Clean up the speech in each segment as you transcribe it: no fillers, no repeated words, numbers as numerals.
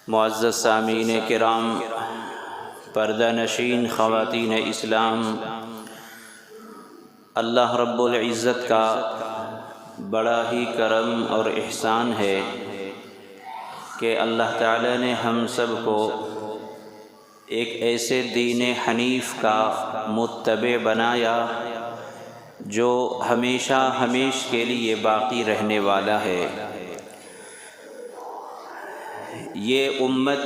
معزز سامعین کرام، پردہ نشین خواتین اسلام، اللہ رب العزت کا بڑا ہی کرم اور احسان ہے کہ اللہ تعالی نے ہم سب کو ایک ایسے دین حنیف کا متبع بنایا جو ہمیشہ ہمیش کے لیے باقی رہنے والا ہے۔ یہ امت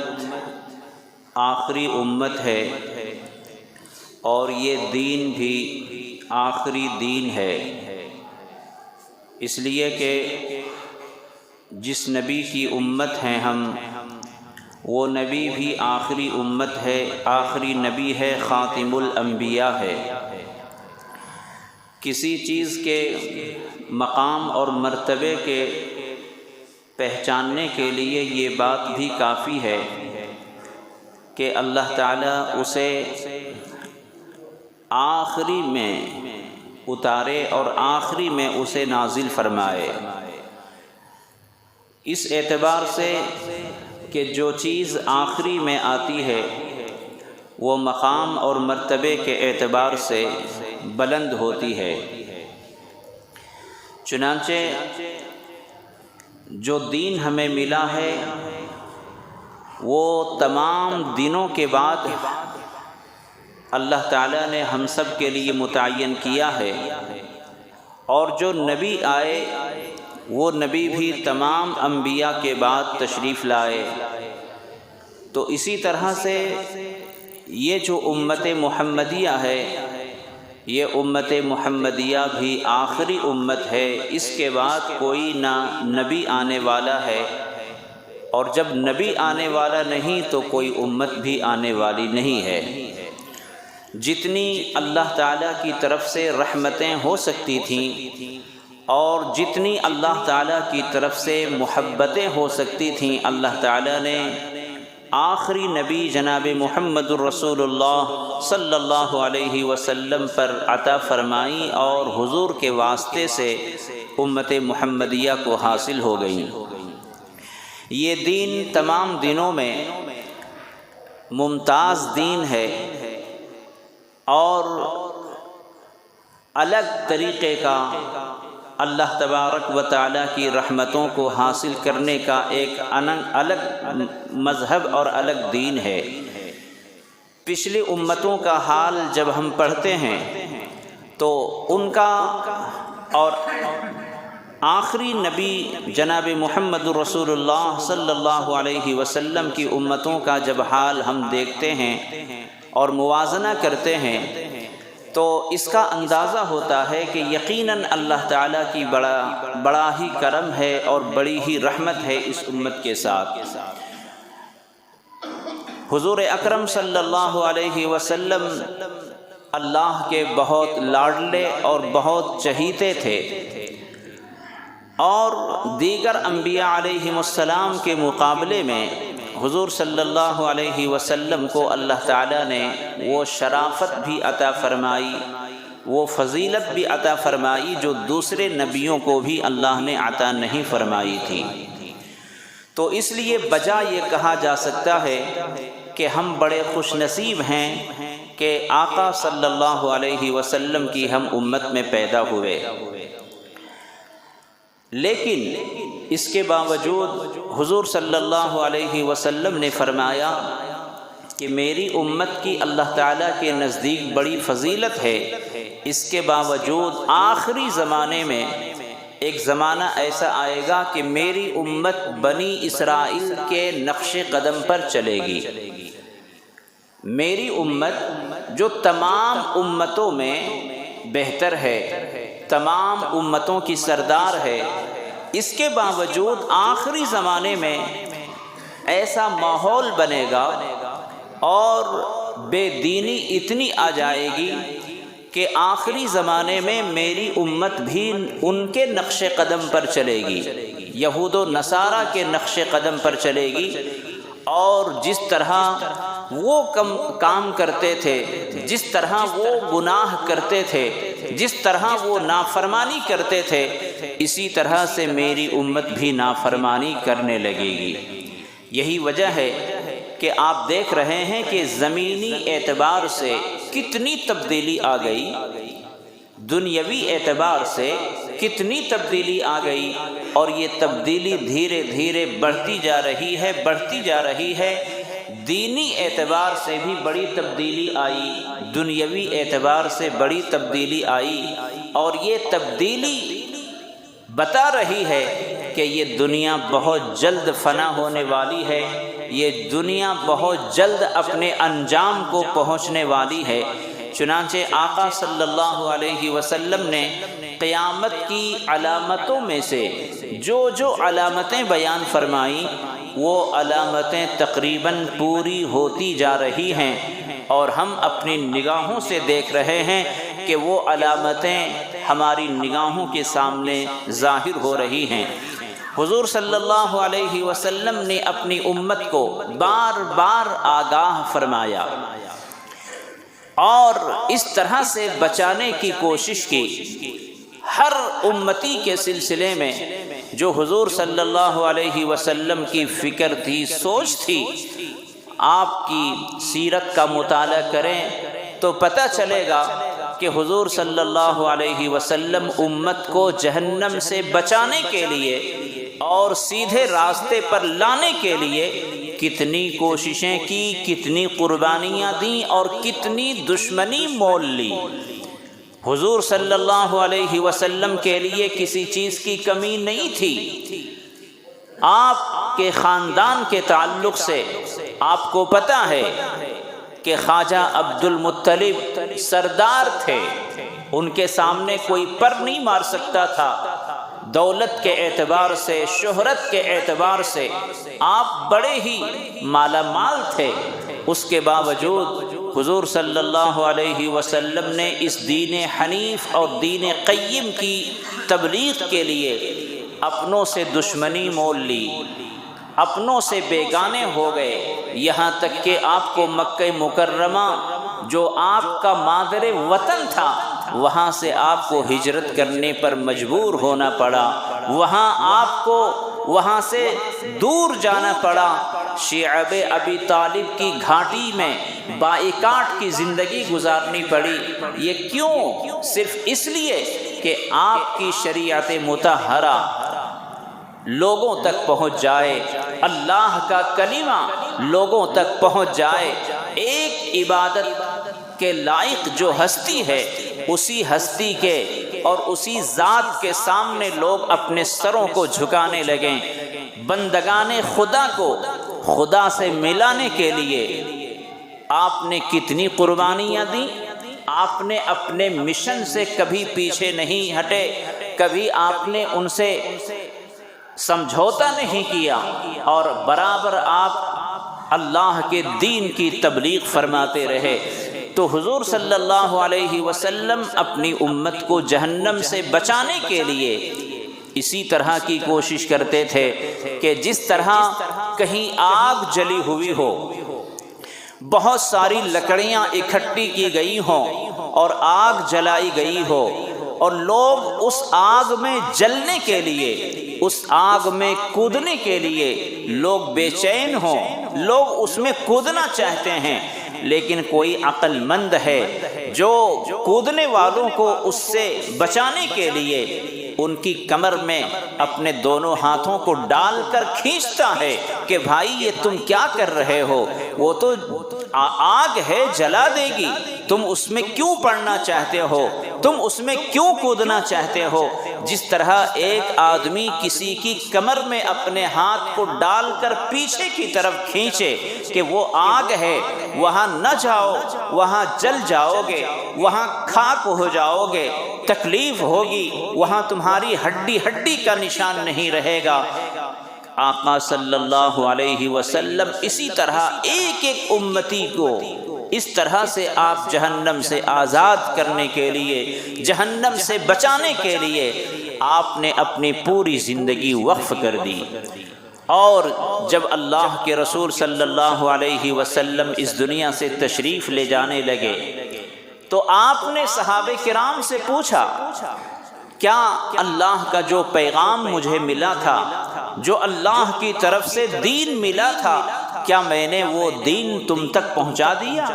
آخری امت ہے اور یہ دین بھی آخری دین ہے، اس لیے کہ جس نبی کی امت ہیں ہم، وہ نبی بھی آخری امت ہے، آخری نبی ہے، خاتم الانبیاء ہے۔ کسی چیز کے مقام اور مرتبے کے پہچاننے کے لیے یہ بات بھی کافی ہے کہ اللہ تعالیٰ اسے آخری میں اتارے اور آخری میں اسے نازل فرمائے، اس اعتبار سے کہ جو چیز آخری میں آتی ہے وہ مقام اور مرتبے کے اعتبار سے بلند ہوتی ہے۔ چنانچہ جو دین ہمیں ملا ہے وہ تمام دنوں کے بعد اللہ تعالیٰ نے ہم سب کے لیے متعین کیا ہے، اور جو نبی آئے وہ نبی بھی تمام انبیاء کے بعد تشریف لائے۔ تو اسی طرح سے یہ جو امت محمدیہ ہے، یہ امت محمدیہ بھی آخری امت ہے، اس کے بعد کوئی نہ نبی آنے والا ہے، اور جب نبی آنے والا نہیں تو کوئی امت بھی آنے والی نہیں ہے۔ جتنی اللہ تعالیٰ کی طرف سے رحمتیں ہو سکتی تھیں اور جتنی اللہ تعالیٰ کی طرف سے محبتیں ہو سکتی تھیں، اللہ تعالیٰ نے آخری نبی جناب محمد الرسول اللہ صلی اللہ علیہ وسلم پر عطا فرمائی، اور حضور کے واسطے سے امت محمدیہ کو حاصل ہو گئی۔ یہ دین تمام دنوں میں ممتاز دین ہے اور الگ طریقے کا اللہ تبارک و تعالیٰ کی رحمتوں کو حاصل کرنے کا ایک الگ مذہب اور الگ دین ہے۔ پچھلی امتوں کا حال جب ہم پڑھتے ہیں تو ان کا اور آخری نبی جناب محمد رسول اللہ صلی اللہ علیہ وسلم کی امتوں کا جب حال ہم دیکھتے ہیں اور موازنہ کرتے ہیں تو اس کا اندازہ ہوتا ہے کہ یقیناً اللہ تعالیٰ کی بڑا ہی کرم ہے اور بڑی ہی رحمت ہے اس امت کے ساتھ۔ حضور اکرم صلی اللہ علیہ وسلم اللہ کے بہت لاڈلے اور بہت چہیتے تھے، اور دیگر انبیاء علیہم السلام کے مقابلے میں حضور صلی اللہ علیہ وسلم کو اللہ تعالیٰ نے وہ شرافت بھی عطا فرمائی، وہ فضیلت بھی عطا فرمائی جو دوسرے نبیوں کو بھی اللہ نے عطا نہیں فرمائی تھی۔ تو اس لیے بجا یہ کہا جا سکتا ہے کہ ہم بڑے خوش نصیب ہیں کہ آقا صلی اللہ علیہ وسلم کی ہم امت میں پیدا ہوئے۔ لیکن اس کے باوجود حضور صلی اللہ علیہ وسلم نے فرمایا کہ میری امت کی اللہ تعالیٰ کے نزدیک بڑی فضیلت ہے، اس کے باوجود آخری زمانے میں ایک زمانہ ایسا آئے گا کہ میری امت بنی اسرائیل کے نقش قدم پر چلے گی۔ میری امت جو تمام امتوں میں بہتر ہے، تمام امتوں کی سردار ہے، اس کے باوجود آخری زمانے میں ایسا ماحول بنے گا اور بے دینی اتنی آ جائے گی کہ آخری زمانے میں میری امت بھی ان کے نقش قدم پر چلے گی، یہود و نصارہ کے نقش قدم پر چلے گی، اور جس طرح وہ کام کرتے تھے، جس طرح وہ گناہ کرتے تھے، جس طرح وہ نافرمانی کرتے تھے، اسی طرح سے میری امت بھی نافرمانی کرنے لگے گی۔ یہی وجہ ہے کہ آپ دیکھ رہے ہیں کہ زمینی اعتبار سے کتنی تبدیلی آ گئی، دنیاوی اعتبار سے کتنی تبدیلی آ گئی، اور یہ تبدیلی دھیرے دھیرے بڑھتی جا رہی ہے۔ دینی اعتبار سے بھی بڑی تبدیلی آئی، دنیاوی اعتبار سے بڑی تبدیلی آئی، اور یہ تبدیلی بتا رہی ہے کہ یہ دنیا بہت جلد فنا ہونے والی ہے، یہ دنیا بہت جلد اپنے انجام کو پہنچنے والی ہے۔ چنانچہ آقا صلی اللہ علیہ وسلم نے قیامت کی علامتوں میں سے جو علامتیں بیان فرمائیں، وہ علامتیں تقریباً پوری ہوتی جا رہی ہیں، اور ہم اپنی نگاہوں سے دیکھ رہے ہیں کہ وہ علامتیں ہماری نگاہوں کے سامنے ظاہر ہو رہی ہیں۔ حضور صلی اللہ علیہ وسلم نے اپنی امت کو بار بار آگاہ فرمایا اور اس طرح سے بچانے کی کوشش کی۔ ہر امتی کے سلسلے میں جو حضور صلی اللہ علیہ وسلم کی فکر تھی، سوچ تھی، آپ کی سیرت کا مطالعہ کریں تو پتہ چلے گا کہ حضور صلی اللہ علیہ وسلم امت کو جہنم سے بچانے کے لیے اور سیدھے راستے پر لانے کے لیے کتنی کوششیں کی، کتنی قربانیاں دیں اور کتنی دشمنی مول لی۔ حضور صلی اللہ علیہ وسلم کے لیے کسی چیز کی کمی نہیں تھی۔ آپ کے خاندان کے تعلق سے آپ کو پتہ ہے کہ خواجہ عبد المطلب سردار تھے، ان کے سامنے کوئی پر نہیں مار سکتا تھا۔ دولت کے اعتبار سے، شہرت کے اعتبار سے آپ بڑے ہی مالا مال تھے، اس کے باوجود حضور صلی اللہ علیہ وسلم نے اس دین حنیف اور دین قیم کی تبلیغ کے لیے اپنوں سے دشمنی مول لی، اپنوں سے بیگانے ہو گئے، یہاں تک کہ آپ کو مکہ مکرمہ جو آپ کا مادر وطن تھا، وہاں سے آپ کو ہجرت کرنے پر مجبور ہونا پڑا، وہاں سے دور جانا پڑا، شعب ابی طالب کی گھاٹی میں بائیکاٹ کی زندگی گزارنی پڑی۔ یہ کیوں؟ صرف اس لیے کہ آپ کی شریعت مطہرہ لوگوں تک پہنچ جائے، اللہ کا کلمہ لوگوں تک پہنچ جائے۔ ایک عبادت کے لائق جو ہستی ہے، اسی ہستی کے اور اسی ذات کے سامنے لوگ اپنے سروں کو جھکانے لگیں۔ بندگان خدا کو خدا سے ملانے کے لیے آپ نے کتنی قربانیاں دیں، آپ نے اپنے مشن سے کبھی پیچھے نہیں ہٹے، کبھی آپ نے ان سے سمجھوتا نہیں کیا، اور برابر آپ اللہ کے دین کی تبلیغ فرماتے رہے۔ تو حضور صلی اللہ علیہ وسلم اپنی امت کو جہنم سے بچانے کے لیے اسی طرح کی کوشش کرتے تھے کہ جس طرح کہیں آگ جلی ہوئی ہو، بہت ساری لکڑیاں اکٹھی کی گئی ہوں اور آگ جلائی گئی ہو، اور لوگ اس آگ میں جلنے کے لیے، اس آگ میں کودنے کے لیے لوگ بے چین ہوں، لوگ اس میں کودنا چاہتے ہیں، لیکن کوئی عقل مند ہے جو کودنے والوں کو اس سے بچانے کے لیے ان کی کمر میں اپنے دونوں ہاتھوں کو ڈال کر کھینچتا ہے کہ بھائی یہ تم کیا کر رہے ہو، وہ تو آگ ہے، جلا دے گی، تم اس میں کیوں پڑنا چاہتے ہو، تم اس میں کیوں کودنا چاہتے ہو۔ جس طرح ایک آدمی کسی کی کمر میں اپنے ہاتھ کو ڈال کر پیچھے کی طرف کھینچے کہ وہ آگ ہے، وہاں نہ جاؤ، وہاں جل جاؤ گے، وہاں خاک ہو جاؤ گے، تکلیف ہوگی، وہاں تمہاری ہڈی کا نشان نہیں رہے گا۔ آقا صلی اللہ علیہ وسلم اسی طرح ایک ایک امتی کو اس طرح سے آپ جہنم سے آزاد کرنے کے لیے، جہنم سے بچانے کے لیے آپ نے اپنی پوری زندگی وقف کر دی۔ اور جب اللہ کے رسول صلی اللہ علیہ وسلم اس دنیا سے تشریف لے جانے لگے تو آپ نے صحابہ کرام سے پوچھا، کیا اللہ کا جو پیغام مجھے ملا تھا جو اللہ کی طرف سے دین ملا تھا، کیا میں نے وہ دین تم تک پہنچا دیا؟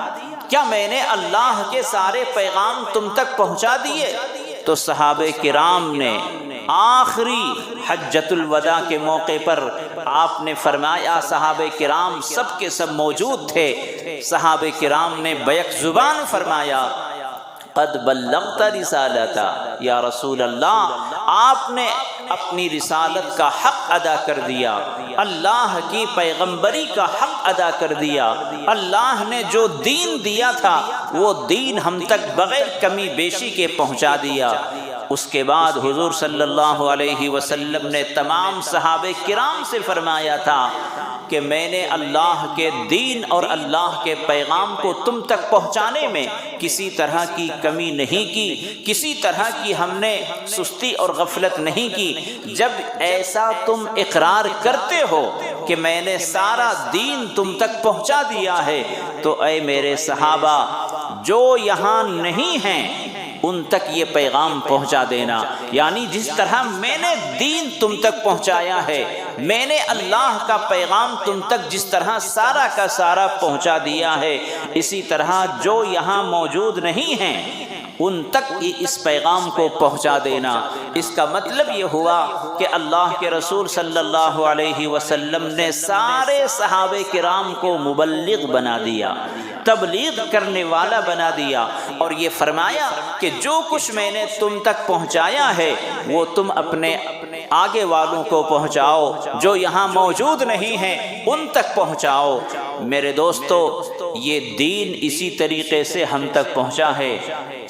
کیا میں نے اللہ کے سارے پیغام تم تک پہنچا دیے؟ تو صحابہ کرام نے آخری حجۃ الوداع کے موقع پر آپ نے فرمایا، صحابہ کرام سب کے سب موجود تھے، صحابہ کرام نے بیک زبان فرمایا، قد بلغت رسالتا یا رسول اللہ، آپ نے اپنی رسالت کا حق ادا کر دیا، اللہ کی پیغمبری کا حق ادا کر دیا، اللہ نے جو دین دیا تھا وہ دین ہم تک بغیر کمی بیشی کے پہنچا دیا۔ اس کے بعد حضور صلی اللہ علیہ وسلم نے تمام صحابہ کرام سے فرمایا تھا کہ میں نے اللہ کے دین اور اللہ کے پیغام کو تم تک پہنچانے میں کسی طرح کی کمی نہیں کی، کسی طرح کی ہم نے سستی اور غفلت نہیں کی۔ جب ایسا تم اقرار کرتے ہو کہ میں نے سارا دین تم تک پہنچا دیا ہے، تو اے میرے صحابہ جو یہاں نہیں ہیں ان تک یہ پیغام پہنچا دینا، یعنی جس طرح میں نے دین تم تک پہنچایا ہے، میں نے اللہ کا پیغام تم تک جس طرح سارا کا سارا پہنچا دیا ہے، اسی طرح جو یہاں موجود نہیں ہیں ان تک اس پیغام کو پہنچا دینا۔ اس کا مطلب یہ ہوا کہ اللہ کے رسول صلی اللہ علیہ وسلم نے سارے صحابہ کرام کو مبلغ بنا دیا، تبلیغ کرنے والا بنا دیا، اور یہ فرمایا کہ جو کچھ میں نے تم تک پہنچایا ہے وہ تم اپنے آگے والوں کو پہنچاؤ، جو یہاں موجود نہیں ہیں ان تک پہنچاؤ۔ میرے دوستو، یہ دین اسی طریقے سے ہم تک پہنچا ہے،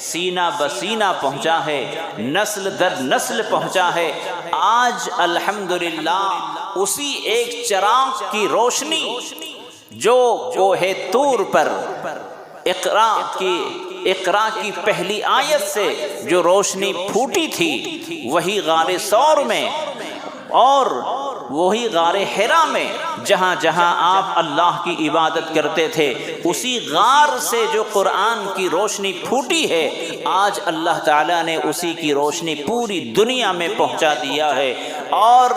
سینہ بسینہ پہنچا ہے، نسل در نسل پہنچا ہے۔ آج الحمدللہ اسی ایک چراغ کی روشنی جو کوہ طور پر اقرا کی پہلی آیت سے جو روشنی پھوٹی تھی، وہی غار ثور میں اور وہی غار حرا میں جہاں جہاں آپ اللہ کی عبادت کرتے تھے، اسی غار سے جو قرآن کی روشنی پھوٹی ہے، آج اللہ تعالیٰ نے اسی کی روشنی پوری دنیا میں پہنچا دیا ہے۔ اور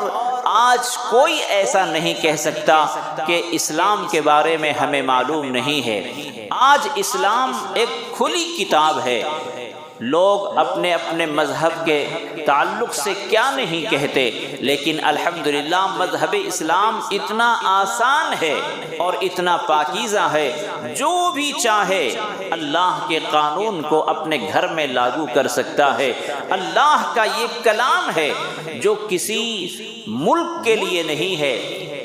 آج کوئی ایسا نہیں کہہ سکتا کہ اسلام کے بارے میں ہمیں معلوم نہیں ہے۔ آج اسلام ایک کھلی کتاب ہے، لوگ اپنے اپنے مذہب کے تعلق سے کیا نہیں کہتے، لیکن الحمدللہ مذہب اسلام اتنا آسان ہے اور اتنا پاکیزہ ہے، جو بھی چاہے اللہ کے قانون کو اپنے گھر میں لاگو کر سکتا ہے۔ اللہ کا یہ کلام ہے جو کسی ملک کے لیے نہیں ہے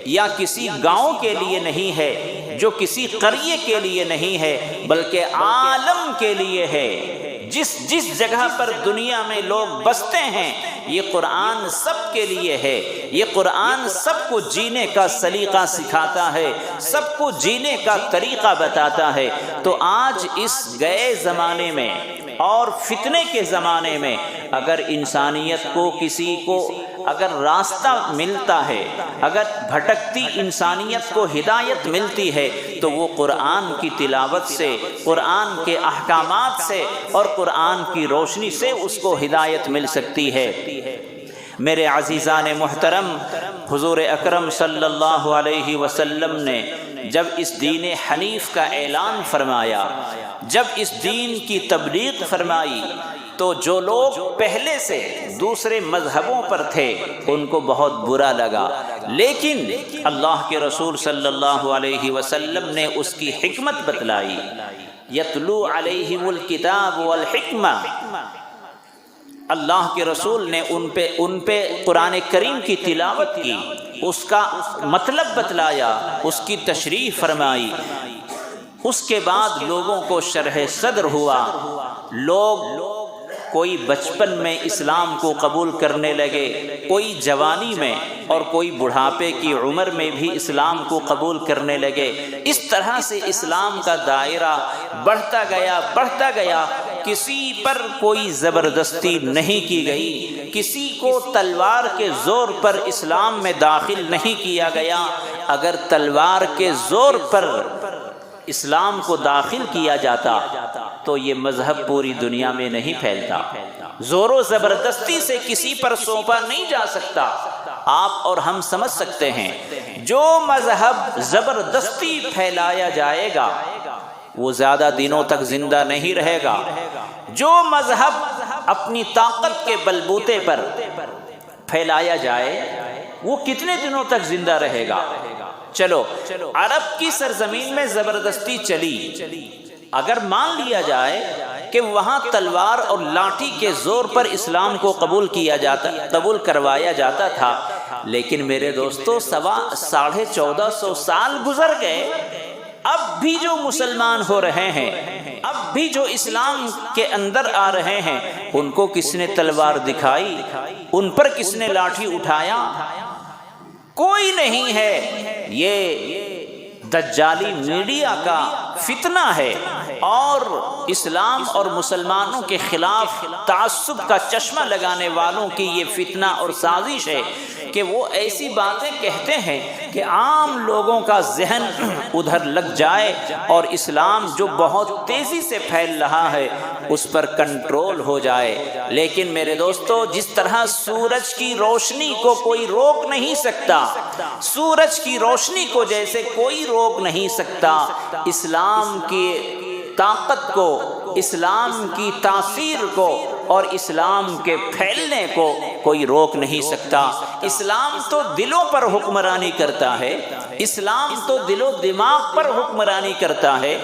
یا کسی گاؤں کے لیے نہیں ہے، جو کسی قریے کے لیے نہیں ہے، بلکہ عالم کے لیے ہے۔ جس جگہ پر دنیا میں لوگ بستے ہیں، یہ قرآن سب کے لیے ہے۔ یہ قرآن سب کو جینے کا سلیقہ سکھاتا ہے، سب کو جینے کا طریقہ بتاتا ہے۔ تو آج اس گئے زمانے میں اور فتنے کے زمانے میں اگر انسانیت کو کسی کو اگر راستہ ملتا ہے، اگر بھٹکتی انسانیت کو ہدایت ملتی ہے، تو وہ قرآن کی تلاوت سے، قرآن کے احکامات سے اور قرآن کی روشنی سے اس کو ہدایت مل سکتی ہے۔ میرے عزیزان محترم، حضور اکرم صلی اللہ علیہ وسلم نے جب اس دین حنیف کا اعلان فرمایا، جب اس دین کی تبلیغ فرمائی، تو جو لوگ پہلے سے دوسرے مذہبوں پر تھے ان کو بہت برا لگا، لیکن اللہ کے رسول صلی اللہ علیہ وسلم نے اس کی حکمت بتلائی۔ یتلو علیہم الکتاب والحکمہ، اللہ کے رسول نے ان پہ قرآن کریم کی تلاوت کی، اس کا مطلب بتلایا، اس کی تشریح فرمائی۔ اس کے بعد لوگوں کو شرح صدر ہوا، لوگ کوئی بچپن میں اسلام کو قبول کرنے لگے، کوئی جوانی میں اور کوئی بڑھاپے کی عمر میں بھی اسلام کو قبول کرنے لگے۔ اس طرح سے اسلام کا دائرہ بڑھتا گیا، کسی پر کوئی زبردستی نہیں کی گئی، کسی کو تلوار کے زور پر اسلام میں داخل نہیں کیا گیا۔ اگر تلوار کے زور پر اسلام کو داخل کیا جاتا تو یہ مذہب پوری دنیا میں نہیں پھیلتا۔ زور و زبردستی سے کسی پر سونپا نہیں جا سکتا۔ آپ اور ہم سمجھ سکتے ہیں جو مذہب زبردستی پھیلایا جائے گا وہ زیادہ دنوں تک زندہ نہیں رہے گا، جو مذہب اپنی طاقت کے بلبوتے پر پھیلایا جائے وہ کتنے دنوں تک زندہ رہے گا؟ چلو عرب کی سرزمین میں زبردستی چلی، اگر مان لیا جائے کہ وہاں تلوار اور لاٹھی کے زور پر اسلام کو قبول کروایا جاتا تھا، لیکن میرے دوستو 1450 سال گزر گئے، اب بھی جو مسلمان ہو رہے ہیں، اب بھی جو اسلام کے اندر آ رہے ہیں، ان کو کس نے تلوار دکھائی؟ ان پر کس نے لاٹھی اٹھایا؟ کوئی نہیں ہے۔ یہ دجالی میڈیا کا فتنہ ہے اور اسلام اور مسلمانوں کے خلاف تعصب کا چشمہ لگانے والوں کی یہ فتنہ اور سازش ہے کہ وہ ایسی باتیں کہتے ہیں کہ عام لوگوں کا ذہن ادھر لگ جائے اور اسلام جو بہت تیزی سے پھیل رہا ہے اس پر کنٹرول ہو جائے۔ لیکن میرے دوستو، جس طرح سورج کی روشنی کو کوئی روک نہیں سکتا، سورج کی روشنی کو جیسے کوئی روک نہیں سکتا، اسلام کی طاقت کو، اسلام کی تاثیر کو اور اسلام کے پھیلنے کو کوئی روک نہیں سکتا۔ اسلام تو دلوں پر حکمرانی کرتا ہے، اسلام تو دل و دماغ پر حکمرانی کرتا ہے،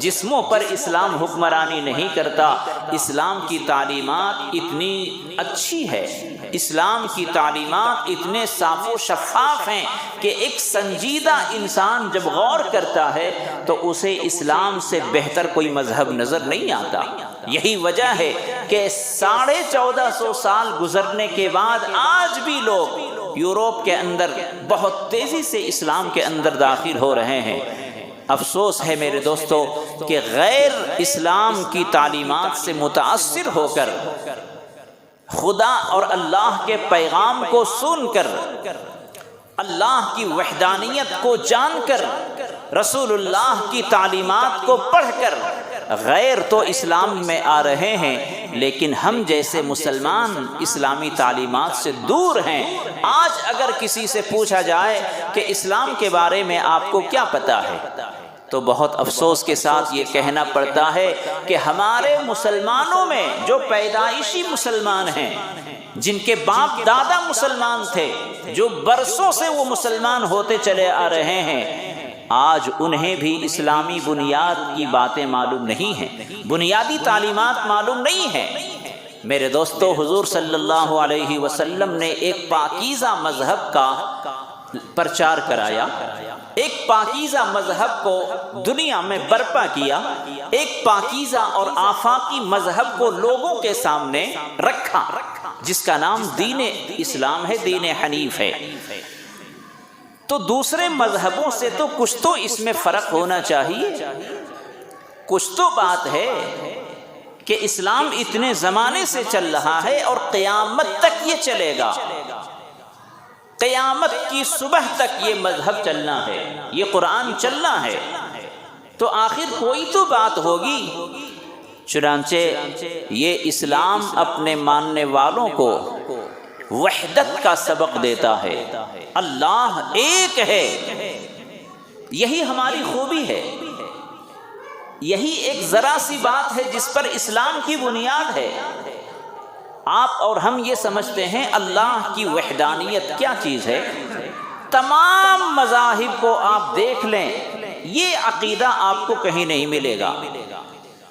جسموں پر اسلام حکمرانی نہیں کرتا۔ اسلام کی تعلیمات اتنی اچھی ہے، اسلام کی تعلیمات اتنے صاف و شفاف ہیں کہ ایک سنجیدہ انسان جب غور کرتا ہے تو اسے اسلام سے بہتر کوئی مذہب نظر نہیں آتا۔ یہی وجہ ہے کہ 1450 سال گزرنے کے بعد آج بھی لوگ یورپ کے اندر بہت تیزی سے اسلام کے اندر داخل ہو رہے ہیں۔ افسوس ہے میرے دوستو کہ غیر اسلام کی تعلیمات سے متاثر ہو کر، خدا اور اللہ کے پیغام کو سن کر، اللہ کی وحدانیت کو جان کر، رسول اللہ کی تعلیمات کو پڑھ کر غیر تو اسلام میں آ رہے ہیں، لیکن ہم جیسے مسلمان اسلامی تعلیمات سے دور ہیں۔ آج اگر کسی سے پوچھا جائے کہ اسلام کے بارے میں آپ کو کیا پتہ ہے تو بہت افسوس کے ساتھ یہ کہنا پڑتا ہے کہ ہمارے مسلمانوں میں جو پیدائشی مسلمان ہیں، جن کے باپ دادا مسلمان تھے، جو برسوں سے وہ مسلمان ہوتے چلے آ رہے ہیں، آج انہیں بھی اسلامی بنیاد کی باتیں معلوم نہیں ہیں، بنیادی تعلیمات معلوم نہیں ہیں۔ میرے دوستو، حضور صلی اللہ علیہ وسلم نے ایک پاکیزہ مذہب کا پرچار کرایا، ایک پاکیزہ مذہب کو دنیا میں برپا کیا، ایک پاکیزہ اور آفاقی مذہب کو لوگوں کے سامنے رکھا، جس کا نام دین اسلام ہے، دین حنیف ہے۔ تو دوسرے مذہبوں سے تو کچھ تو اس میں فرق ہونا چاہیے، کچھ تو بات ہے کہ اسلام اتنے زمانے سے چل رہا ہے اور قیامت تک یہ چلے گا، قیامت کی صبح تک یہ مذہب چلنا ہے، یہ قرآن چلنا ہے، تو آخر کوئی تو بات ہوگی۔ چنانچہ یہ اسلام اپنے ماننے والوں کو وحدت کا سبق دیتا ہے، اللہ ایک ہے، یہی ہماری خوبی ہے، یہی ایک ذرا سی بات ہے جس پر اسلام کی بنیاد ہے۔ آپ اور ہم یہ سمجھتے ہیں اللہ کی وحدانیت کیا چیز ہے، تمام مذاہب کو آپ دیکھ لیں، یہ عقیدہ آپ کو کہیں نہیں ملے گا،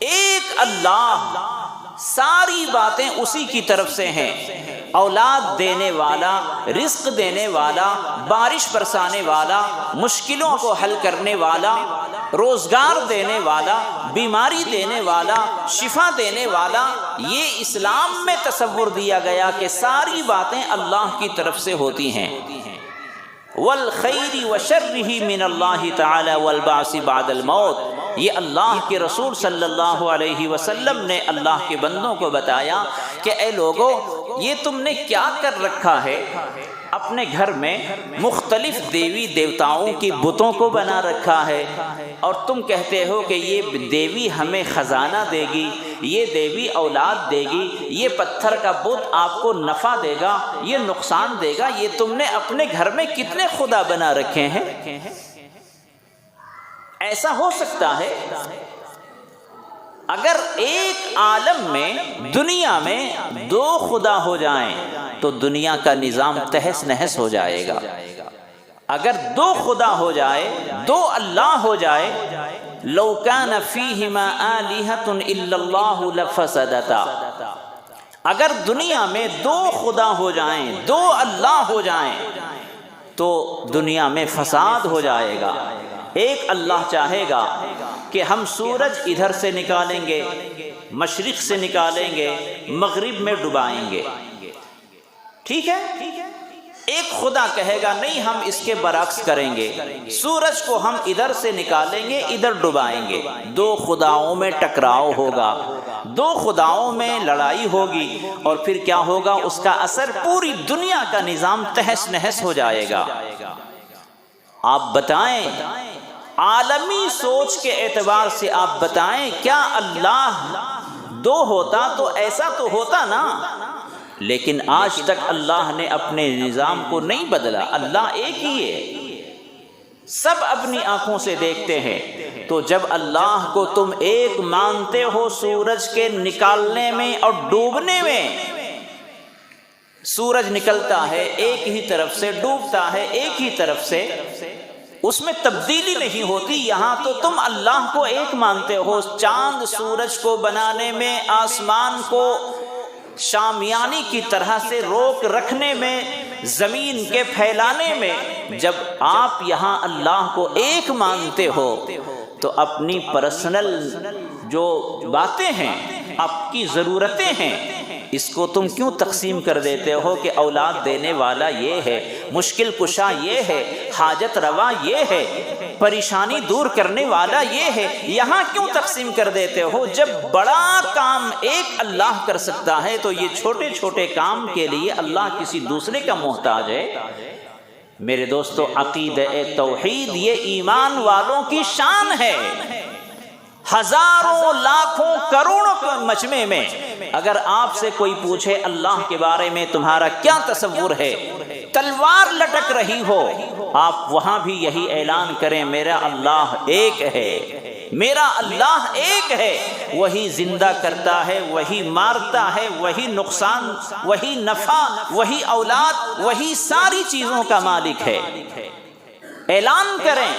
ایک اللہ، ساری باتیں اسی کی طرف سے ہیں، اولاد دینے والا، رزق دینے والا، بارش برسانے والا، مشکلوں کو حل کرنے والا، روزگار دینے والا، بیماری دینے والا، شفا دینے والا، یہ اسلام میں تصور دیا گیا کہ ساری باتیں اللہ کی طرف سے ہوتی ہیں۔ والخیر وشرہ من اللہ تعالی والبعث بعد الموت، یہ اللہ کے رسول صلی اللہ علیہ وسلم نے اللہ کے بندوں کو بتایا کہ اے لوگو، یہ تم نے کیا کر رکھا ہے، اپنے گھر میں مختلف دیوی دیوتاؤں کی بتوں کو بنا رکھا ہے، اور تم کہتے ہو کہ یہ دیوی ہمیں خزانہ دے گی، یہ دیوی اولاد دے گی، یہ پتھر کا بت آپ کو نفع دے گا، یہ نقصان دے گا۔ یہ تم نے اپنے گھر میں کتنے خدا بنا رکھے ہیں؟ ایسا ہو سکتا ہے؟ اگر ایک عالم میں دنیا میں دو خدا ہو جائیں تو دنیا کا نظام تہس نہس ہو جائے گا۔ اگر دو خدا ہو جائے، دو اللہ ہو جائے، لو کان فیہما آلہۃ الا اللہ لفسدتا، اگر دنیا میں دو خدا ہو جائیں، دو اللہ ہو جائیں تو دنیا میں فساد ہو جائے گا۔ ایک اللہ چاہے گا کہ ہم سورج ادھر سے نکالیں گے، مشرق سے نکالیں گے، مغرب میں ڈبائیں گے، ٹھیک ہے؟ ایک خدا کہے گا نہیں، ہم اس کے برعکس کریں گے، سورج کو ہم ادھر سے نکالیں گے، ادھر ڈبائیں گے۔ دو خداؤں میں ٹکراؤ ہوگا، دو خداؤں میں لڑائی ہوگی، اور پھر کیا ہوگا؟ اس کا اثر پوری دنیا کا نظام تہس نہس ہو جائے گا۔ آپ بتائیں، عالمی سوچ کے اعتبار سے آپ بتائیں، کیا اللہ دو ہوتا تو ایسا تو ہوتا نا؟ لیکن آج تک اللہ نے اپنے نظام کو نہیں بدلا، اللہ ایک ہی ہے، سب اپنی آنکھوں سے دیکھتے ہیں۔ تو جب اللہ کو تم ایک مانتے ہو سورج کے نکالنے میں اور ڈوبنے میں، سورج نکلتا ہے ایک ہی طرف سے، ڈوبتا ہے ایک ہی طرف سے، اس میں تبدیلی نہیں ہوتی۔ یہاں تو تم اللہ کو ایک مانتے ہو، چاند سورج کو بنانے میں، آسمان کو شامیانی کی طرح سے روک رکھنے میں، زمین کے پھیلانے میں، جب آپ یہاں اللہ کو ایک مانتے ہو تو اپنی پرسنل جو باتیں ہیں، آپ کی ضرورتیں ہیں، اس کو تم کیوں تقسیم کر دیتے ہو کہ اولاد دینے والا یہ ہے، مشکل کشا یہ ہے، حاجت روا یہ ہے، پریشانی دور کرنے والا یہ ہے؟ یہاں کیوں تقسیم کر دیتے ہو؟ جب بڑا کام ایک اللہ کر سکتا ہے تو یہ چھوٹے چھوٹے کام کے لیے اللہ کسی دوسرے کا محتاج ہے؟ میرے دوستو، عقیدہ توحید یہ ایمان والوں کی شان ہے۔ ہزاروں لاکھوں کروڑوں کے مجمع میں اگر آپ سے کوئی پوچھے اللہ کے بارے میں تمہارا کیا تصور ہے، تلوار لٹک رہی ہو، آپ وہاں بھی یہی اعلان کریں، میرا اللہ ایک ہے، میرا اللہ ایک ہے، وہی زندہ کرتا ہے، وہی مارتا ہے، وہی نقصان، وہی نفع، وہی اولاد، وہی ساری چیزوں کا مالک ہے۔ اعلان کریں،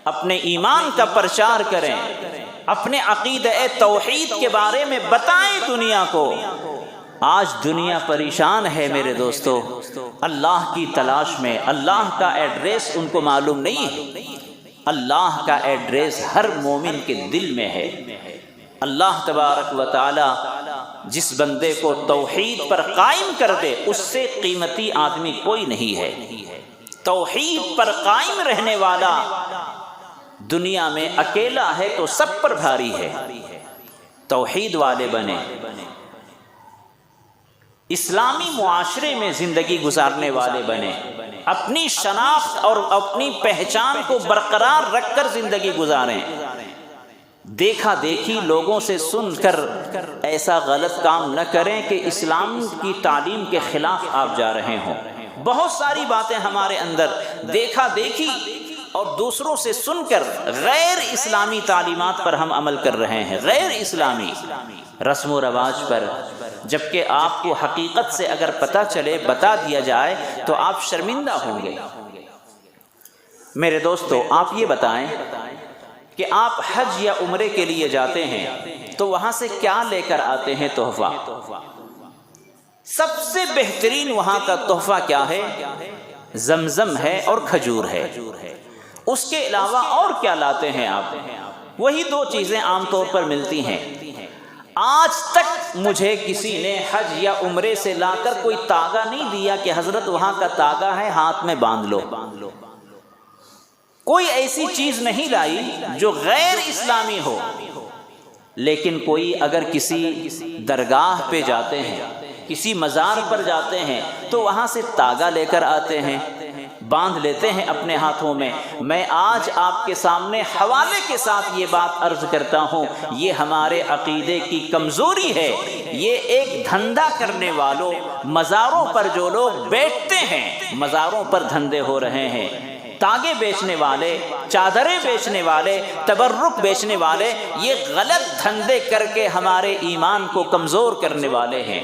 اپنے ایمان کا پرچار کریں، اپنے عقیدہ توحید کے بارے میں بتائیں دنیا کو۔ آج دنیا پریشان ہے میرے دوستو، اللہ کی تلاش میں۔ اللہ کا ایڈریس ان کو معلوم نہیں ہے، اللہ کا ایڈریس ہر مومن کے دل میں ہے۔ اللہ تبارک و تعالی جس بندے کو توحید پر قائم کر دے، اس سے قیمتی آدمی کوئی نہیں ہے۔ توحید پر قائم رہنے والا دنیا میں اکیلا ہے تو سب پر بھاری ہے۔ توحید والے بنے، اسلامی معاشرے میں زندگی گزارنے والے بنے، اپنی شناخت اور اپنی پہچان کو برقرار رکھ کر زندگی گزاریں۔ دیکھا دیکھی لوگوں سے سن کر ایسا غلط کام نہ کریں کہ اسلام کی تعلیم کے خلاف آپ جا رہے ہوں۔ بہت ساری باتیں ہمارے اندر دیکھا دیکھی اور دوسروں سے سن کر غیر اسلامی تعلیمات پر ہم عمل کر رہے ہیں، غیر اسلامی رسم و رواج پر، جبکہ آپ کو حقیقت سے اگر پتہ چلے، بتا دیا جائے تو آپ شرمندہ ہوں گے۔ میرے دوستو، آپ یہ بتائیں کہ آپ حج یا عمرے کے لیے جاتے ہیں تو وہاں سے کیا لے کر آتے ہیں تحفہ؟ سب سے بہترین وہاں کا تحفہ کیا ہے؟ زمزم ہے اور کھجور ہے۔ اس کے علاوہ اور کیا لاتے ہیں آپ؟ وہی دو چیزیں عام طور پر ملتی ہیں۔ آج تک مجھے کسی نے حج یا عمرے سے لا کر کوئی تاگا نہیں دیا کہ حضرت وہاں کا تاگا ہے، ہاتھ میں باندھ لو۔ کوئی ایسی چیز نہیں لائی جو غیر اسلامی ہو۔ لیکن کوئی اگر کسی درگاہ پہ جاتے ہیں کسی مزار پر جاتے ہیں تو وہاں سے تاگا لے کر آتے ہیں، باندھ لیتے ہیں اپنے ہاتھوں میں۔ میں آج آپ کے سامنے حوالے کے ساتھ یہ بات عرض کرتا ہوں، یہ ہمارے عقیدے کی کمزوری ہے۔ یہ ایک دھندا کرنے والوں، مزاروں پر جو لوگ بیٹھتے ہیں، مزاروں پر دھندے ہو رہے ہیں۔ تاگے بیچنے والے، چادریں بیچنے والے، تبرک بیچنے والے، یہ غلط دھندے کر کے ہمارے ایمان کو کمزور کرنے والے ہیں۔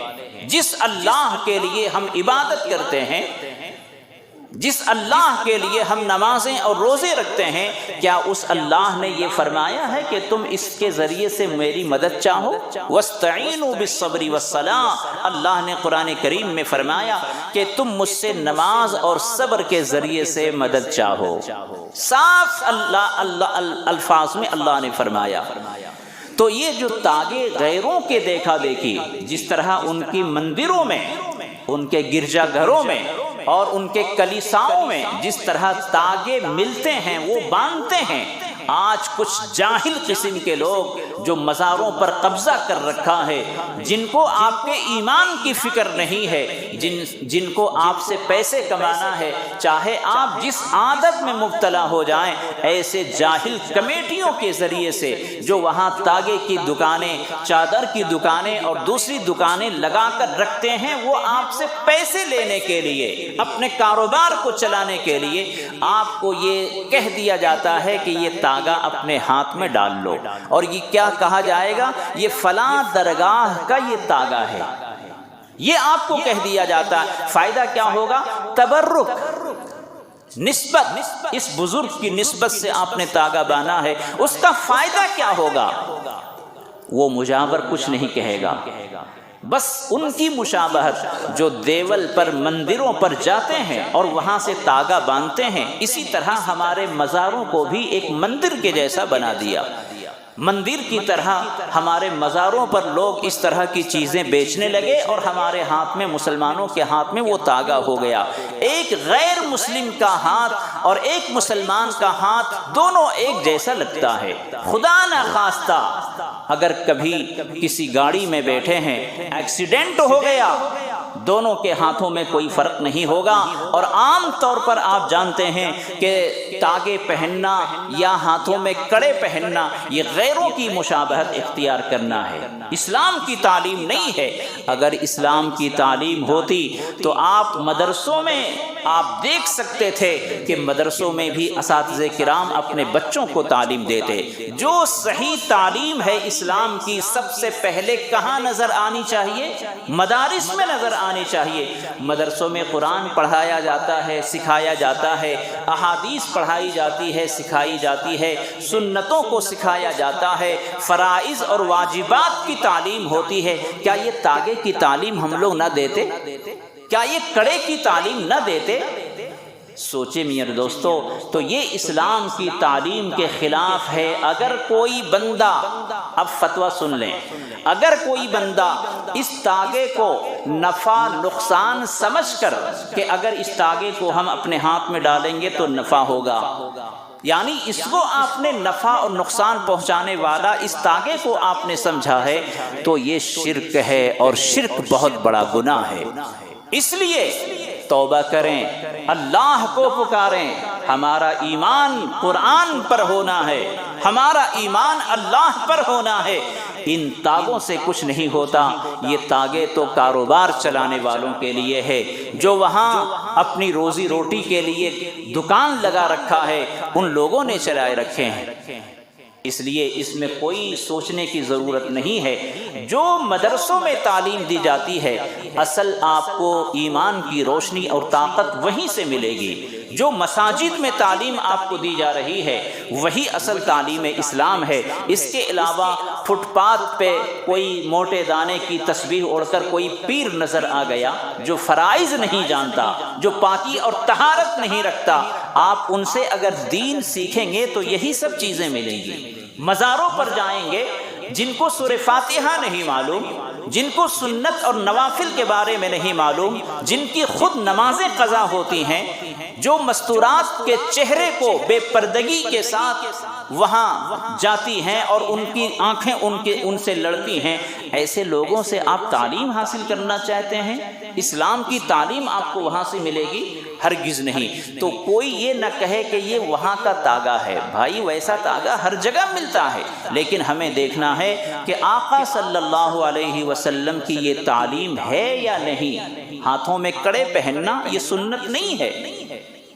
جس اللہ کے لیے ہم عبادت کرتے ہیں، جس اللہ کے لیے ہم نمازیں اور روزے رکھتے ہیں، کیا اس اللہ نے یہ فرمایا ہے کہ تم اس کے ذریعے سے میری مدد چاہو؟ وَاسْتَعِينُوا بِالصَّبْرِ وَالصَّلَاةِ، اللہ نے قرآن کریم میں فرمایا کہ تم مجھ سے نماز اور صبر کے ذریعے سے مدد چاہو۔ صاف الفاظ میں اللہ نے فرمایا۔ تو یہ جو تاگے غیروں کے دیکھا دیکھی، جس طرح ان کی مندروں میں، ان کے گرجا گھروں میں اور ان کے کلیساؤں میں جس طرح تاگے ملتے ہیں وہ باندھتے ہیں، آج کچھ جاہل قسم کے لوگ جو مزاروں پر قبضہ کر رکھا ہے، جن کو آپ کے ایمان کی فکر نہیں ہے، جن کو آپ سے پیسے کمانا ہے، چاہے آپ جس عادت میں مبتلا ہو جائیں، ایسے جاہل کمیٹیوں کے ذریعے سے جو وہاں تاگے کی دکانیں، چادر کی دکانیں اور دوسری دکانیں لگا کر رکھتے ہیں، وہ آپ سے پیسے لینے کے لیے، اپنے کاروبار کو چلانے کے لیے آپ کو یہ کہہ دیا جاتا ہے کہ یہ تاگا اپنے ہاتھ میں ڈال لو، اور یہ کیا کہا جائے گا؟ یہ فلاں درگاہ کا یہ تاگا ہے، یہ آپ کو کہہ دیا جاتا ہے۔ فائدہ کیا ہوگا؟ تبرک، نسبت، اس بزرگ کی نسبت سے آپ نے تاگا بانا ہے، اس کا فائدہ کیا ہوگا؟ وہ مجاور کچھ نہیں کہے گا، بس ان کی مشابہت جو دیول پر، مندروں پر جاتے ہیں اور وہاں سے تاگا باندھتے ہیں، اسی طرح ہمارے مزاروں کو بھی ایک مندر کے جیسا بنا دیا۔ مندر کی طرح ہمارے مزاروں پر لوگ اس طرح کی چیزیں بیچنے لگے، اور ہمارے ہاتھ میں، مسلمانوں کے ہاتھ میں وہ تاگا ہو گیا۔ ایک غیر مسلم کا ہاتھ اور ایک مسلمان کا ہاتھ دونوں ایک جیسا لگتا ہے۔ خدا نہ خواستہ اگر کبھی کسی گاڑی میں بیٹھے ہیں، ایکسیڈنٹ ہو گیا، دونوں کے ہاتھوں میں کوئی فرق نہیں ہوگا، اور عام طور پر آپ جانتے ہیں کہ تاگے پہننا یا ہاتھوں میں کڑے پہننا یہ غیروں کی مشابہت اختیار کرنا ہے، اسلام کی تعلیم نہیں ہے۔ اگر اسلام کی تعلیم ہوتی تو آپ مدرسوں میں آپ دیکھ سکتے تھے کہ مدرسوں میں بھی اساتذہ کرام اپنے بچوں کو تعلیم دیتے۔ جو صحیح تعلیم ہے اسلام کی، سب سے پہلے کہاں نظر آنی چاہیے؟ مدارس میں نظر آنی چاہیے۔ مدرسوں میں قرآن پڑھایا جاتا ہے، سکھایا جاتا ہے، احادیث پڑھائی جاتی ہے، سکھائی جاتی ہے، سنتوں کو سکھایا جاتا ہے، فرائض اور واجبات کی تعلیم ہوتی ہے۔ کیا یہ تاگے کی تعلیم ہم لوگ نہ دیتے؟ کیا یہ کڑے کی تعلیم نہ دیتے؟ سوچے میرے دوستو، تو یہ اسلام کی تعلیم کے خلاف ہے۔ اگر کوئی بندہ، اب فتویٰ سن لیں، اگر کوئی بندہ اس تاگے کو نفع نقصان سمجھ کر کہ اگر اس تاگے کو ہم اپنے ہاتھ میں ڈالیں گے تو نفع ہوگا، یعنی اس کو آپ نے نفع اور نقصان پہنچانے والا اس تاگے کو آپ نے سمجھا ہے، تو یہ شرک ہے، اور شرک بہت بڑا گناہ ہے۔ اس لیے توبہ کریں، اللہ کو پکاریں۔ ہمارا ایمان قرآن پر ہونا ہے، ہمارا ایمان اللہ پر ہونا ہے۔ ان تاگوں سے کچھ نہیں ہوتا۔ یہ تاگے تو کاروبار چلانے والوں کے لیے ہے، جو وہاں اپنی روزی روٹی کے لیے دکان لگا رکھا ہے، ان لوگوں نے چلائے رکھے ہیں۔ اس لیے اس میں کوئی سوچنے کی ضرورت نہیں ہے۔ جو مدرسوں میں تعلیم دی جاتی ہے، اصل آپ کو ایمان کی روشنی اور طاقت وہیں سے ملے گی۔ جو مساجد میں تعلیم آپ کو دی جا رہی ہے وہی اصل تعلیم اسلام ہے۔ اس کے علاوہ فٹ پاتھ پہ کوئی موٹے دانے کی تسبیح اوڑھ کر کوئی پیر نظر آ گیا جو فرائض نہیں جانتا، جو پاکی اور طہارت نہیں رکھتا، آپ ان سے اگر دین سیکھیں گے تو یہی سب چیزیں ملیں گی۔ مزاروں پر جائیں گے، جن کو سورہ فاتحہ نہیں معلوم، جن کو سنت اور نوافل کے بارے میں نہیں معلوم، جن کی خود نمازیں قضا ہوتی ہیں، جو مستورات کے چہرے کو بے پردگی کے ساتھ وہاں جاتی ہیں اور ان کی آنکھیں ان سے لڑتی ہیں، ایسے لوگوں سے آپ تعلیم حاصل کرنا چاہتے ہیں؟ اسلام کی تعلیم آپ کو وہاں سے ملے گی؟ ہرگز نہیں۔ تو کوئی یہ نہ کہے کہ یہ وہاں کا تاگا ہے، بھائی ویسا تاگا ہر جگہ ملتا ہے، لیکن ہمیں دیکھنا ہے کہ آقا صلی اللہ علیہ وسلم کی یہ تعلیم ہے یا نہیں۔ ہاتھوں میں کڑے پہننا یہ سنت نہیں ہے،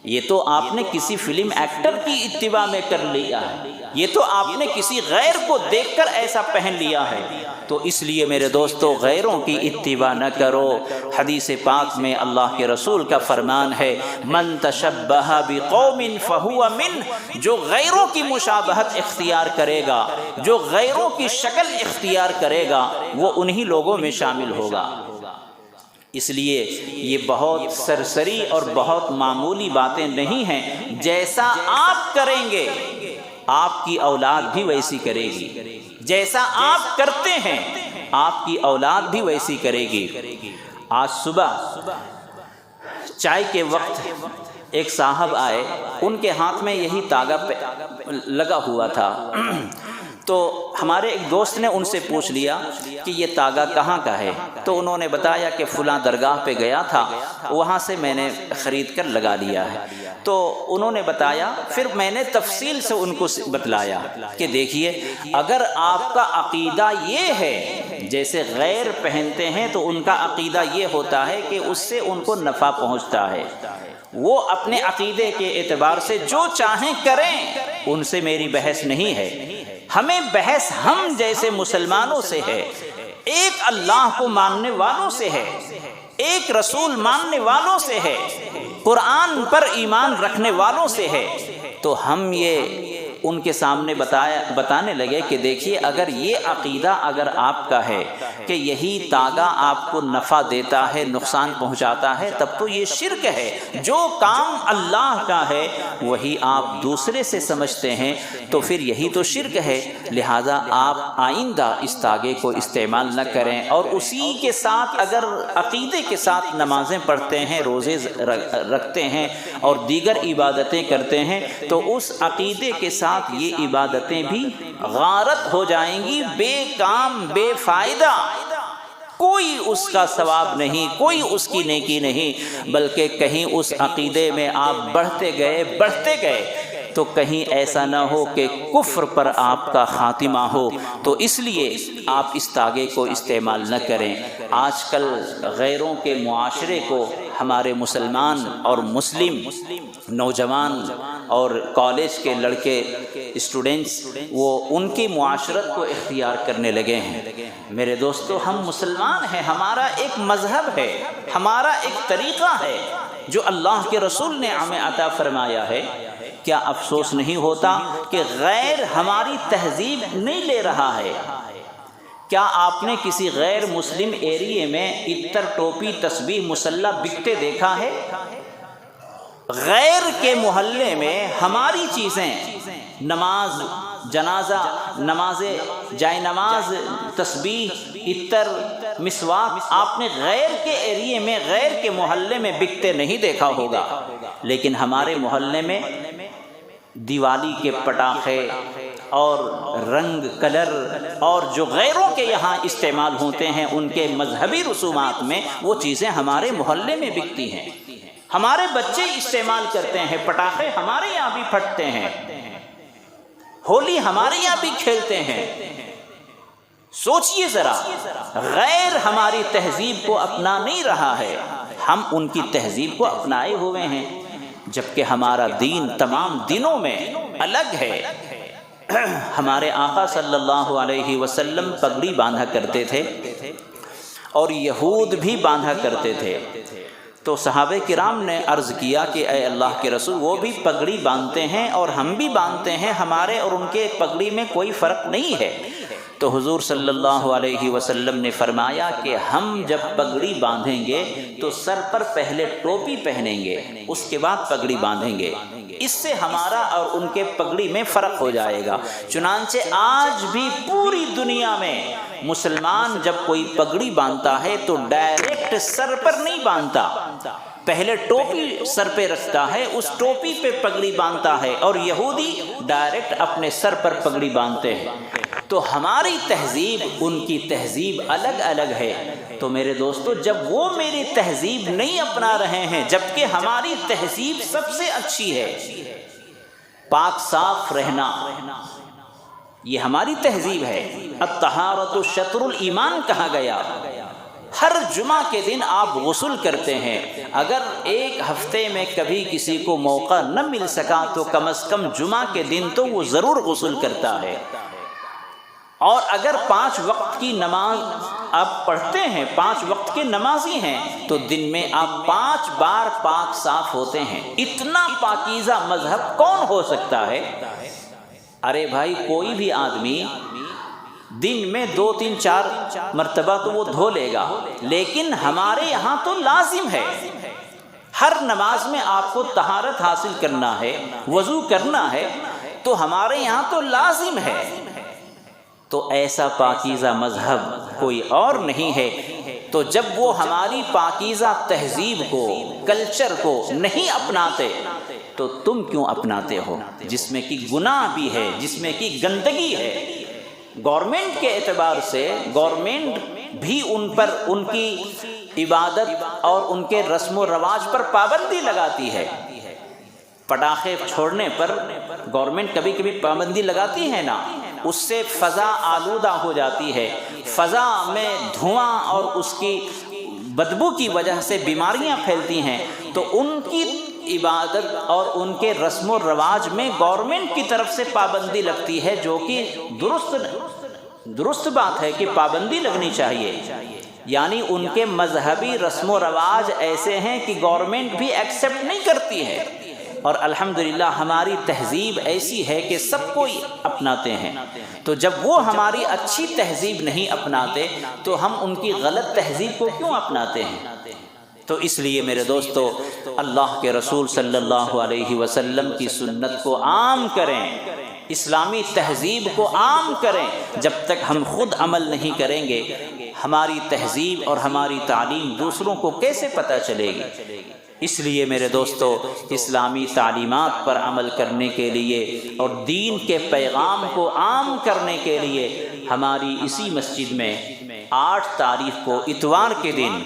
یہ تو آپ نے کسی فلم ایکٹر کی اتباع میں کر لیا ہے، یہ تو آپ نے کسی غیر کو دیکھ کر ایسا پہن لیا ہے۔ تو اس لیے میرے دوستو غیروں کی اتباع نہ کرو۔ حدیث پاک میں اللہ کے رسول کا فرمان ہے، من تشبہ بقوم فہو من، جو غیروں کی مشابہت اختیار کرے گا، جو غیروں کی شکل اختیار کرے گا، وہ انہی لوگوں میں شامل ہوگا۔ اس لیے یہ بہت سرسری اور بہت معمولی باتیں نہیں ہیں، جیسا آپ کریں گے آپ کی اولاد بھی ویسی کرے گی، جیسا آپ کرتے ہیں آپ کی اولاد بھی ویسی کرے گی۔ آج صبح چائے کے وقت ایک صاحب آئے، ان کے ہاتھ میں یہی تاگا لگا ہوا تھا، تو ہمارے ایک دوست نے ان سے پوچھ لیا کہ یہ تاگا کہاں کا ہے؟ تو انہوں نے بتایا کہ فلاں درگاہ پہ گیا تھا، وہاں سے میں نے خرید کر لگا لیا ہے۔ تو انہوں نے بتایا، پھر میں نے تفصیل سے ان کو بتلایا کہ دیکھیے اگر آپ کا عقیدہ یہ ہے، جیسے غیر پہنتے ہیں تو ان کا عقیدہ یہ ہوتا ہے کہ اس سے ان کو نفع پہنچتا ہے، وہ اپنے عقیدے کے اعتبار سے جو چاہیں کریں، ان سے میری بحث نہیں ہے۔ ہمیں بحث ہم جیسے مسلمانوں سے ہے، ایک اللہ کو ماننے والوں سے ہے، ایک رسول ماننے والوں سے ہے، قرآن پر ایمان رکھنے والوں سے ہے۔ تو ہم یہ ان کے سامنے بتانے لگے کہ دیکھیے اگر یہ عقیدہ اگر آپ کا ہے کہ یہی تاگا آپ کو نفع دیتا ہے، نقصان پہنچاتا ہے، تب تو یہ شرک ہے۔ جو کام اللہ کا ہے وہی آپ دوسرے سے سمجھتے ہیں تو پھر یہی تو شرک ہے۔ لہذا آپ آئندہ اس تاگے کو استعمال نہ کریں، اور اسی کے ساتھ اگر عقیدے کے ساتھ نمازیں پڑھتے ہیں، روزے رکھتے ہیں اور دیگر عبادتیں کرتے ہیں تو اس عقیدے کے ساتھ یہ عبادتیں بھی غارت ہو جائیں گی، بے کام بے فائدہ، کوئی اس کا ثواب نہیں، کوئی اس کی نیکی نہیں، بلکہ کہیں اس عقیدے میں آپ بڑھتے گئے تو کہیں ایسا نہ ہو کہ کفر پر آپ کا خاتمہ ہو۔ تو اس لیے آپ اس تاگے کو استعمال نہ کریں۔ آج کل غیروں کے معاشرے کو ہمارے مسلمان اور مسلم نوجوان اور کالج کے لڑکے اسٹوڈنٹس وہ ان کی معاشرت کو اختیار کرنے لگے ہیں۔ میرے دوستو ہم مسلمان ہیں، ہمارا ایک مذہب ہے، ہمارا ایک طریقہ ہے جو اللہ کے رسول نے ہمیں عطا فرمایا ہے۔ کیا افسوس نہیں ہوتا کہ غیر ہماری تہذیب نہیں لے رہا ہے؟ کیا آپ نے کسی غیر مسلم ایریے میں عطر، ٹوپی، تسبیح، مصلی بکتے دیکھا ہے؟ غیر کے محلے میں ہماری چیزیں، نماز جنازہ، نماز جائے نماز، تسبیح، عطر، مسواک، آپ نے غیر کے ایریے میں، غیر کے محلے میں بکتے نہیں دیکھا ہوگا، لیکن ہمارے محلے میں دیوالی کے پٹاخے اور رنگ کلر اور جو غیروں کے یہاں استعمال ہوتے ہیں ان کے مذہبی رسومات میں وہ چیزیں ہمارے محلے میں بکتی ہیں، ہمارے بچے استعمال کرتے ہیں، پٹاخے ہمارے یہاں بھی پھٹتے ہیں، ہولی ہمارے یہاں بھی کھیلتے ہیں۔ سوچئے ذرا، غیر ہماری تہذیب کو اپنا نہیں رہا ہے، ہم ان کی تہذیب کو اپنائے ہوئے ہیں، جبکہ ہمارا دین تمام دینوں میں الگ ہے۔ ہمارے آقا صلی اللہ علیہ وسلم پگڑی باندھا کرتے تھے اور یہود بھی باندھا کرتے تھے، تو صحابہ کرام نے عرض کیا کہ اے اللہ کے رسول، وہ بھی پگڑی باندھتے ہیں اور ہم بھی باندھتے ہیں، ہمارے اور ان کے پگڑی میں کوئی فرق نہیں ہے۔ تو حضور صلی اللہ علیہ وسلم نے فرمایا کہ ہم جب پگڑی باندھیں گے تو سر پر پہلے ٹوپی پہنیں گے، اس کے بعد پگڑی باندھیں گے، اس سے ہمارا اور ان کے پگڑی میں فرق ہو جائے گا۔ چنانچہ آج بھی پوری دنیا میں مسلمان جب کوئی پگڑی باندھتا ہے تو ڈائریکٹ سر پر نہیں باندھتا، پہلے ٹوپی سر پہ رکھتا ہے، اس ٹوپی پہ پگڑی باندھتا ہے، اور یہودی ڈائریکٹ اپنے سر پر پگڑی باندھتے ہیں۔ تو ہماری تہذیب ان کی تہذیب الگ الگ ہے۔ تو میرے دوستو، جب وہ میری تہذیب نہیں اپنا رہے ہیں، جبکہ ہماری تہذیب سب سے اچھی ہے، پاک صاف رہنا، یہ ہماری تہذیب ہے۔ الطہارۃ شطر الایمان کہا گیا۔ ہر جمعہ کے دن آپ غسل کرتے ہیں، اگر ایک ہفتے میں کبھی کسی کو موقع نہ مل سکا تو کم از کم جمعہ کے دن تو وہ ضرور غسل کرتا ہے۔ اور اگر 5 وقت کی نماز آپ پڑھتے ہیں، 5 وقت کے نمازی ہیں، تو دن میں آپ 5 بار پاک صاف ہوتے ہیں۔ اتنا پاکیزہ مذہب کون ہو سکتا ہے؟ ارے بھائی، کوئی بھی آدمی دن میں 2 3 4 مرتبہ تو وہ دھو لے گا، لیکن ہمارے یہاں تو لازم ہے، ہر نماز میں آپ کو طہارت حاصل کرنا ہے، وضو کرنا ہے، تو ہمارے یہاں تو لازم ہے۔ تو ایسا پاکیزہ مذہب کوئی اور نہیں ہے۔ تو جب وہ ہماری پاکیزہ تہذیب کو، کلچر کو نہیں اپناتے تو تم کیوں اپناتے ہو؟ جس میں کہ گناہ بھی ہے، جس میں کہ گندگی ہے۔ گورنمنٹ کے اعتبار سے گورنمنٹ بھی ان پر، ان کی عبادت اور ان کے رسم و رواج پر پابندی لگاتی ہے۔ پٹاخے چھوڑنے پر گورنمنٹ کبھی کبھی پابندی لگاتی ہے نا، اس سے فضا آلودہ ہو جاتی ہے، فضا میں دھواں اور اس کی بدبو کی وجہ سے بیماریاں پھیلتی ہیں۔ تو ان کی عبادت اور ان کے رسم و رواج میں گورنمنٹ کی طرف سے پابندی لگتی ہے، جو کہ درست بات ہے کہ پابندی لگنی چاہیے۔ یعنی ان کے مذہبی رسم و رواج ایسے ہیں کہ گورنمنٹ بھی ایکسیپٹ نہیں کرتی ہے، اور الحمدللہ ہماری تہذیب ایسی ہے کہ سب کو اپناتے ہیں۔ تو جب وہ ہماری اچھی تہذیب نہیں اپناتے تو ہم ان کی غلط تہذیب کو کیوں اپناتے ہیں؟ تو اس لیے میرے دوستو، اللہ کے رسول صلی اللہ علیہ وسلم کی سنت کو عام کریں، اسلامی تہذیب کو عام کریں۔ جب تک ہم خود عمل نہیں کریں گے، ہماری تہذیب اور ہماری تعلیم دوسروں کو کیسے پتہ چلے گی؟ اس لیے میرے دوستو، اسلامی تعلیمات پر عمل کرنے کے لیے اور دین کے پیغام کو عام کرنے کے لیے ہماری اسی مسجد میں 8 تاریخ کو اتوار کے دن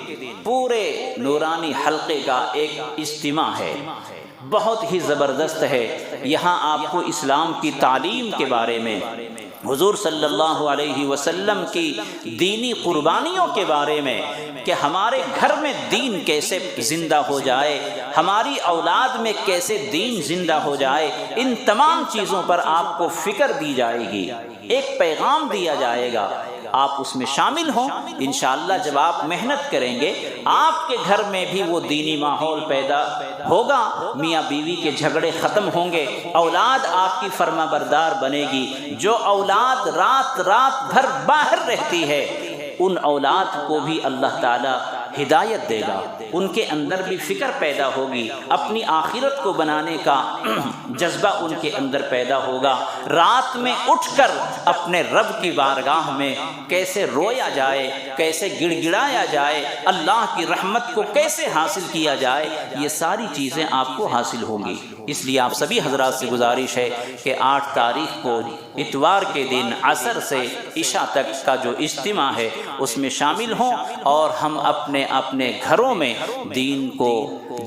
پورے نورانی حلقے کا ایک اجتماع ہے، بہت ہی زبردست ہے۔ یہاں آپ کو اسلام کی تعلیم کے بارے میں، حضور صلی اللہ علیہ وسلم کی دینی قربانیوں کے بارے میں، کہ ہمارے گھر میں دین کیسے زندہ ہو جائے، ہماری اولاد میں کیسے دین زندہ ہو جائے، ان تمام چیزوں پر آپ کو فکر دی جائے گی، ایک پیغام دیا جائے گا۔ آپ اس میں شامل ہوں انشاءاللہ۔ جب آپ محنت کریں گے، آپ کے گھر میں بھی وہ دینی ماحول پیدا ہوگا، میاں بیوی کے جھگڑے ختم ہوں گے، اولاد آپ کی فرما بردار بنے گی۔ جو اولاد رات بھر باہر رہتی ہے، ان اولاد کو بھی اللہ تعالی ہدایت دے گا، ان کے اندر بھی فکر پیدا ہوگی، اپنی آخرت کو بنانے کا جذبہ ان کے اندر پیدا ہوگا۔ رات میں اٹھ کر اپنے رب کی بارگاہ میں کیسے رویا جائے، کیسے گڑ گڑایا جائے، اللہ کی رحمت کو کیسے حاصل کیا جائے، یہ ساری چیزیں آپ کو حاصل ہوں گی۔ اس لیے آپ سبھی حضرات سے گزارش ہے کہ 8 تاریخ کو اتوار کے دن عصر سے عشاء تک کا جو اجتماع ہے اس میں شامل ہوں، اور ہم اپنے گھروں میں دین کو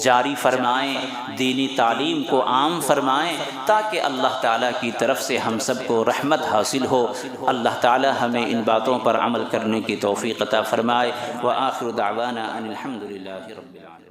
جاری فرمائیں، دینی تعلیم کو عام فرمائیں، تاکہ اللہ تعالیٰ کی طرف سے ہم سب کو رحمت حاصل ہو۔ اللہ تعالیٰ ہمیں ان باتوں پر عمل کرنے کی توفیق عطا فرمائے۔ وآخر دعوانا ان الحمد للہ رب العالمین۔